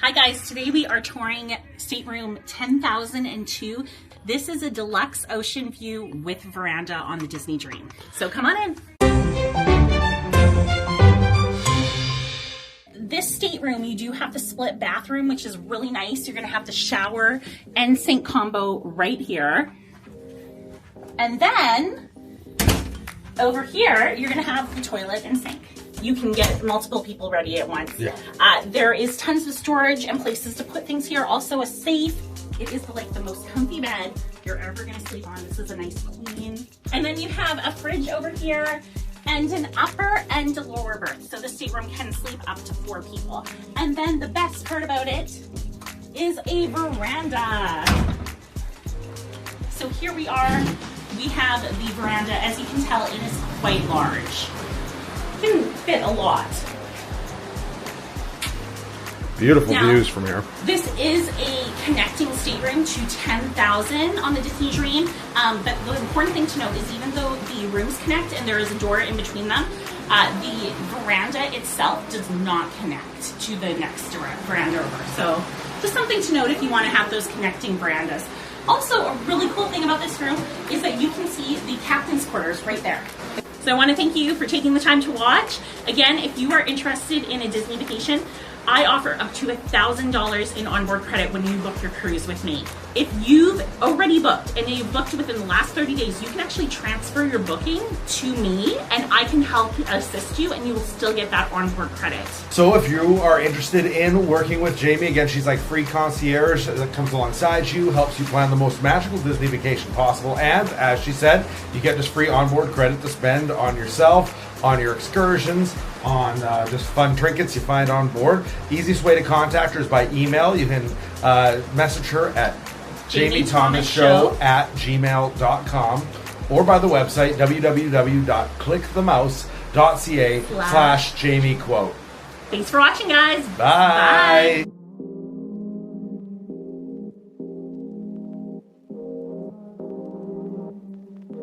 Hi guys, today we are touring Stateroom 10,002. This is a deluxe ocean view with veranda on the Disney Dream. So come on in. This stateroom, you do have the split bathroom, which is really nice. You're gonna have the shower and sink combo right here. And then over here, you're gonna have the toilet and sink. You can get multiple people ready at once. Yeah. There is tons of storage and places to put things here. Also a safe. It is like the most comfy bed you're ever gonna sleep on. This is a nice queen. And then you have a fridge over here and an upper and a lower berth. So the stateroom can sleep up to 4 people. And then the best part about it is a veranda. So here we are. We have the veranda. As you can tell, it is quite large. Can fit a lot. Beautiful now, views from here. This is a connecting stateroom to 10,000 on the Disney Dream. But the important thing to note is even though the rooms connect and there is a door in between them, the veranda itself does not connect to the next veranda over. So just something to note if you want to have those connecting verandas. Also, a really cool thing about this room is that you can see the captain's quarters right there. So I want to thank you for taking the time to watch. Again, if you are interested in a Disney vacation, I offer up to $1,000 in onboard credit when you book your cruise with me. If you've already booked and you've booked within the last 30 days, you can actually transfer your booking to me and I can help assist you and you will still get that onboard credit. So if you are interested in working with Jamie, again, she's like free concierge that comes alongside you, helps you plan the most magical Disney vacation possible. And as she said, you get this free onboard credit to spend on yourself, on your excursions, on just fun trinkets you find on board. Easiest way to contact her is by email. You can message her at JamieThomasShow@gmail.com or by the website www.clickthemouse.ca/JamieQuote. Thanks for watching, guys. Bye. Bye.